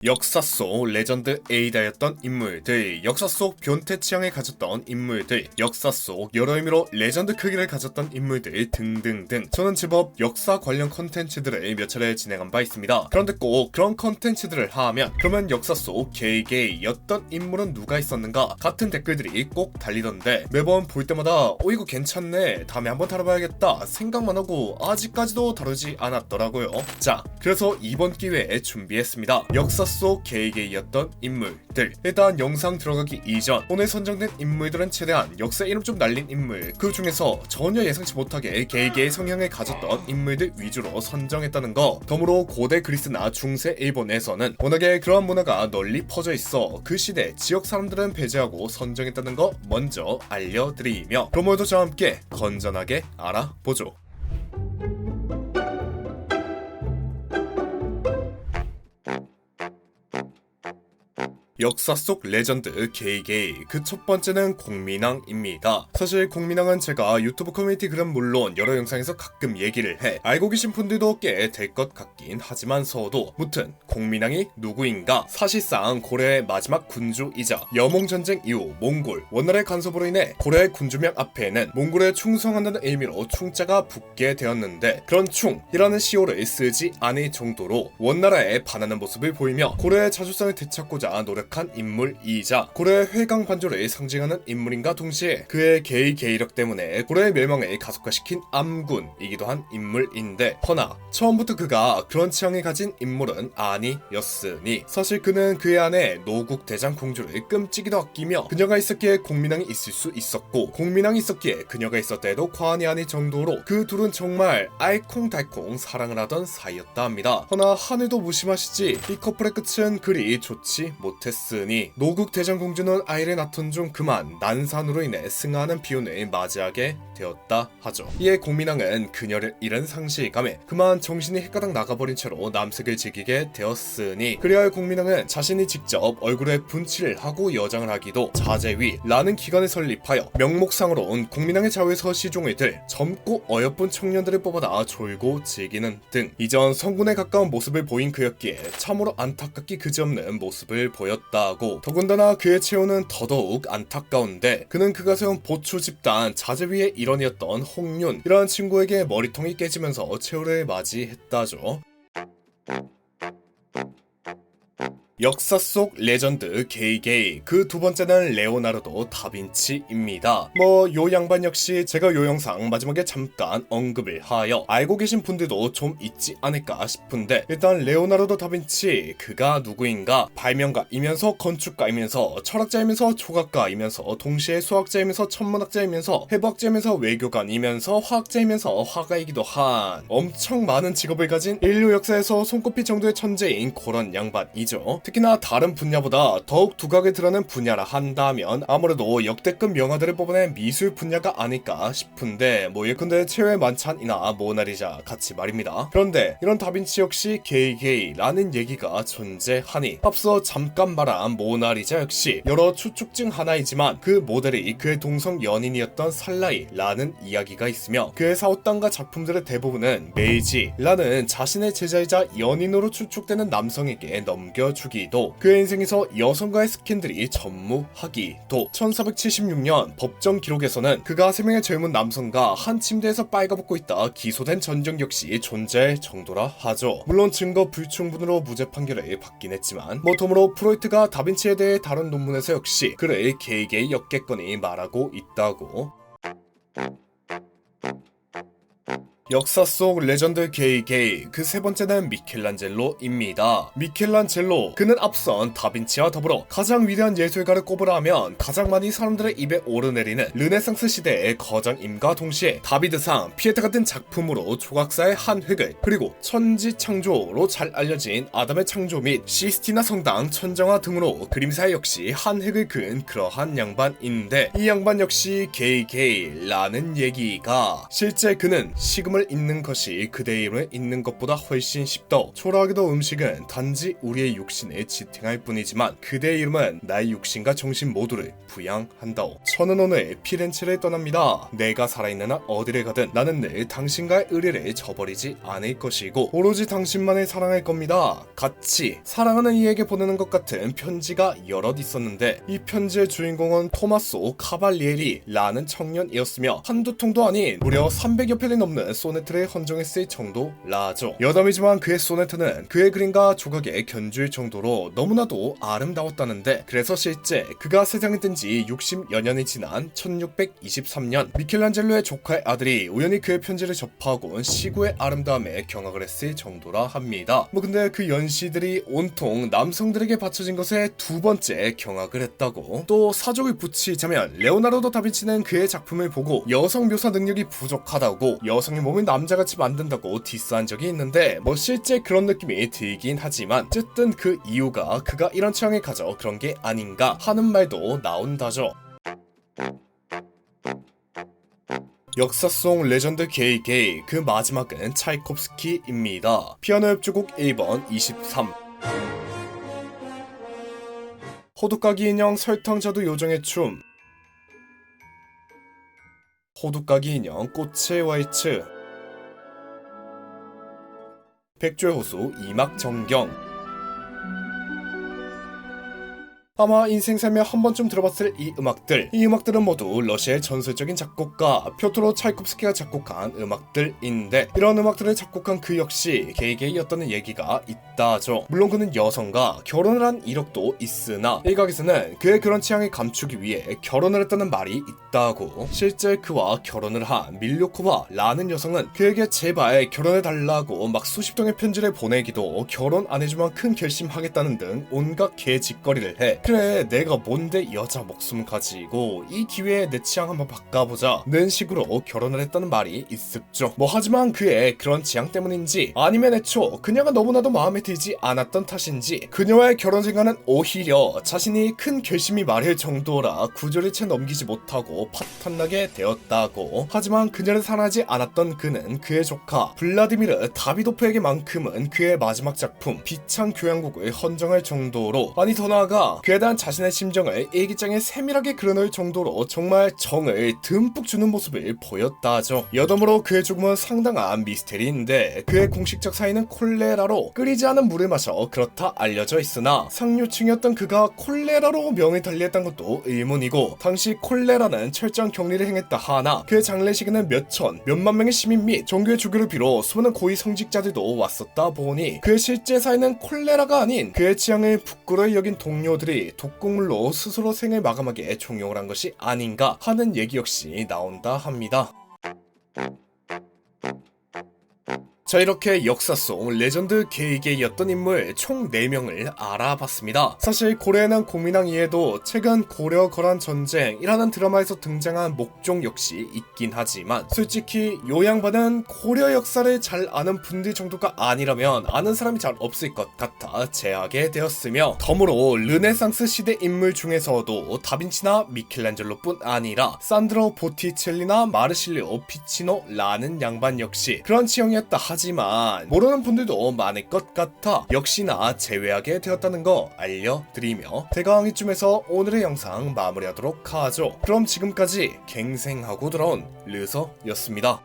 역사 속 레전드 에이다였던 인물들, 역사 속 변태 취향을 가졌던 인물들, 역사 속 여러 의미로 레전드 크기를 가졌던 인물들 등등등. 저는 제법 역사 관련 컨텐츠들을 몇 차례 진행한 바 있습니다. 그런데 꼭 그런 컨텐츠들을 하면 그러면 역사 속 게이였던 인물은 누가 있었는가 같은 댓글들이 꼭 달리던데, 매번 볼 때마다 이거 괜찮네, 다음에 한번 다뤄봐야겠다 생각만 하고 아직까지도 다루지 않았더라고요. 자, 그래서 이번 기회에 준비했습니다. 역사 속 게이였던 인물들. 일단 영상 들어가기 이전 오늘 선정된 인물들은 최대한 역사 이름 좀 날린 인물, 그 중에서 전혀 예상치 못하게 게이의 성향을 가졌던 인물들 위주로 선정했다는 거. 덤으로 고대 그리스나 중세 일본에서는 워낙에 그러한 문화가 널리 퍼져 있어 그 시대 지역 사람들은 배제하고 선정했다는 거 먼저 알려드리며, 그럼 오늘도 저와 함께 건전하게 알아보죠. 역사 속 레전드 게이. 그 첫 번째는 공민왕입니다. 사실 공민왕은 제가 유튜브 커뮤니티 글은 물론 여러 영상에서 가끔 얘기를 해 알고 계신 분들도 꽤 될 것 같긴 하지만서도, 무튼 공민왕이 누구인가? 사실상 고려의 마지막 군주이자 여몽전쟁 이후 몽골 원나라의 간섭으로 인해 고려의 군주명 앞에는 몽골에 충성한다는 의미로 충자가 붙게 되었는데, 그런 충이라는 시호를 쓰지 않을 정도로 원나라에 반하는 모습을 보이며 고려의 자주성을 되찾고자 노력한 인물이자 고려의 회강 반조를 상징하는 인물인가 동시에 그의 게이력 때문에 고려의 멸망을 가속화시킨 암군이기도 한 인물인데, 허나 처음부터 그가 그런 취향을 가진 인물은 아니었으니, 사실 그는 그의 아내 노국 대장 공주를 끔찍이도 아끼며 그녀가 있었기에 공민왕이 있을 수 있었고, 공민왕이 있었기에 그녀가 있었다 해도 과언이 아닐 정도로 그 둘은 정말 알콩달콩 사랑을 하던 사이였다 합니다. 허나 하늘도 무심하시지 이 커플의 끝은 그리 좋지 못했으니 노국 대장 공주는 아이를 낳던 중 그만 난산으로 인해 승하하는 비운을 맞이하게 되었다 하죠. 이에 공민왕은 그녀를 잃은 상실감에 그만 정신이 헷가닥 나가버린 채로 남색을 즐기게 되었으니, 그래야 할 공민왕은 자신이 직접 얼굴에 분칠을 하고 여장을 하기도 자제위라는 기관을 설립하여 명목상으로는 공민왕의 좌우에서 시종을 들 젊고 어여쁜 청년들을 뽑아다 졸고 즐기는 등 이전 성군에 가까운 모습을 보인 그였기에 참으로 안타깝기 그지없는 모습을 보였다고. 더군다나 그의 체온은 더더욱 안타까운데, 그는 그가 세운 보초 집단 자제위의 일원이었던 홍윤이라는 친구에게 머리통이 깨지면서 최후를 맞이했다죠. 역사 속 레전드 게이. 그 두 번째는 레오나르도 다빈치입니다. 요 양반 역시 제가 요 영상 마지막에 잠깐 언급을 하여 알고 계신 분들도 좀 있지 않을까 싶은데, 일단 레오나르도 다빈치 그가 누구인가? 발명가이면서 건축가이면서 철학자이면서 조각가이면서 동시에 수학자이면서 천문학자이면서 해부학자이면서 외교관이면서 화학자이면서 화가이기도 한 엄청 많은 직업을 가진 인류 역사에서 손꼽힐 정도의 천재인 그런 양반이죠. 특히나 다른 분야보다 더욱 두각을 드러낸 분야라 한다면 아무래도 역대급 명화들을 뽑아낸 미술 분야가 아닐까 싶은데, 예컨대 최후의 만찬이나 모나리자 같이 말입니다. 그런데 이런 다빈치 역시 게이라는 얘기가 존재하니, 앞서 잠깐 말한 모나리자 역시 여러 추측 중 하나이지만 그 모델이 그의 동성 연인이었던 살라이라는 이야기가 있으며, 그의 사업단과 작품들의 대부분은 메이지라는 자신의 제자이자 연인으로 추측되는 남성에게 넘겨주기, 그의 인생에서 여성과의 스캔들이 전무하기도. 1476년 법정 기록에서는 그가 3명의 젊은 남성과 한 침대에서 빨가벗고 있다 기소된 전적 역시 존재할 정도라 하죠. 물론 증거 불충분으로 무죄 판결을 받긴 했지만, 덤으로 프로이트가 다빈치에 대해 다룬 논문에서 역시 그를 게이의 역객건이 말하고 있다고. 역사 속 레전드 게이. 그 세 번째는 미켈란젤로입니다. 미켈란젤로, 그는 앞선 다빈치와 더불어 가장 위대한 예술가를 꼽으라면 가장 많이 사람들의 입에 오르내리는 르네상스 시대의 거장임과 동시에 다비드상, 피에타 같은 작품으로 조각사의 한 획을, 그리고 천지창조로 잘 알려진 아담의 창조 및 시스티나 성당 천정화 등으로 그림사에 역시 한 획을 그은 그러한 양반인데, 이 양반 역시 게이라는 얘기가, 실제 그는 식음을 음악을 읽는 것이 그대의 이름을 읽는 것보다 훨씬 쉽다. 초라하게도 음식은 단지 우리의 육신을 지탱할 뿐이지만 그대의 이름은 나의 육신과 정신 모두를 부양한다. 저는 오늘 피렌체를 떠납니다. 내가 살아있는 한 어디를 가든 나는 늘 당신과의 의리를 저버리지 않을 것이고 오로지 당신만을 사랑할 겁니다. 같이 사랑하는 이에게 보내는 것 같은 편지가 여럿 있었는데 이 편지의 주인공은 토마소 카발리에리라는 청년이었으며 한두 통도 아닌 무려 300여 편이 넘는 소네트를 헌정했을 정도라죠. 여담이지만 그의 소네트는 그의 그림과 조각에 견줄 정도로 너무나도 아름다웠다는데 그래서 실제 그가 세상에 뜬 지 60여 년이 지난 1623년 미켈란젤로의 조카의 아들이 우연히 그의 편지를 접하곤 시구의 아름다움에 경악을 했을 정도라 합니다. 근데 그 연시들이 온통 남성들에게 바쳐진 것에 두 번째 경악을 했다고. 또 사족을 붙이자면 레오나르도 다빈치는 그의 작품을 보고 여성 묘사 능력이 부족하다고 여성의 몸을 남자같이 만든다고 디스한 적이 있는데 실제 그런 느낌이 들긴 하지만 어쨌든 그 이유가 그가 이런 취향을 가져 그런 게 아닌가 하는 말도 나온다죠. 역사 속 레전드 게이 그 마지막은 차이콥스키입니다. 피아노 협주곡 1번 23 호두까기 인형 설탕자두 요정의 춤 호두까기 인형 꽃의 왈츠 백조의 호수 이막 정경 아마 인생 살며 한 번쯤 들어봤을 이 음악들은 모두 러시아의 전설적인 작곡가 표트로 차이콥스키가 작곡한 음악들인데 이런 음악들을 작곡한 그 역시 게이였다는 얘기가 있다죠. 물론 그는 여성과 결혼을 한 이력도 있으나 일각에서는 그의 그런 취향을 감추기 위해 결혼을 했다는 말이 있다고. 실제 그와 결혼을 한 밀료코바라는 여성은 그에게 제발 결혼해달라고 막 수십 통의 편지를 보내기도 결혼 안 해주면 큰 결심하겠다는 등 온갖 개짓거리를 해. 그래 내가 뭔데 여자 목숨 가지고 이 기회에 내 취향 한번 바꿔보자 는 식으로 결혼을 했다는 말이 있습죠. 하지만 그의 그런 취향 때문인지 아니면 애초 그녀가 너무나도 마음에 들지 않았던 탓인지 그녀와의 결혼 생활은 오히려 자신이 큰 결심이 마련일 정도라 구조를 채 넘기지 못하고 파탄나게 되었다고. 하지만 그녀를 사랑하지 않았던 그는 그의 조카 블라디미르 다비도프에게만큼은 그의 마지막 작품 비창 교향곡을 헌정할 정도로 아니 더 나아가 그에 대한 자신의 심정을 일기장에 세밀하게 그려놓을 정도로 정말 정을 듬뿍 주는 모습을 보였다죠. 여러모로 그의 죽음은 상당한 미스테리인데 그의 공식적 사인은 콜레라로 끓이지 않은 물을 마셔 그렇다 알려져 있으나 상류층이었던 그가 콜레라로 명을 달리했던 것도 의문이고 당시 콜레라는 철저한 격리를 행했다 하나 그의 장례식에는 몇만 명의 시민 및 종교의 주교를 비롯 수많은 고위 성직자들도 왔었다 보니 그의 실제 사인은 콜레라가 아닌 그의 취향을 부끄러이 여긴 동료들이 독극물로 스스로 생을 마감하게 종용을 한 것이 아닌가 하는 얘기 역시 나온다 합니다. 자 이렇게 역사 속 레전드 게이였던 인물 총 4명을 알아봤습니다. 사실 고려에는 공민왕 이에도 최근 고려 거란 전쟁이라는 드라마에서 등장한 목종 역시 있긴 하지만 솔직히 요 양반은 고려 역사를 잘 아는 분들 정도가 아니라면 아는 사람이 잘 없을 것 같아 제하게 되었으며 덤으로 르네상스 시대 인물 중에서도 다빈치나 미켈란젤로뿐 아니라 산드로 보티첼리나 마르실리오 피치노라는 양반 역시 그런 취향이었다 하지만 모르는 분들도 많을 것 같아 역시나 제외하게 되었다는 거 알려드리며 대강 이쯤에서 오늘의 영상 마무리하도록 하죠. 그럼 지금까지 갱생하고 돌아온 르서였습니다.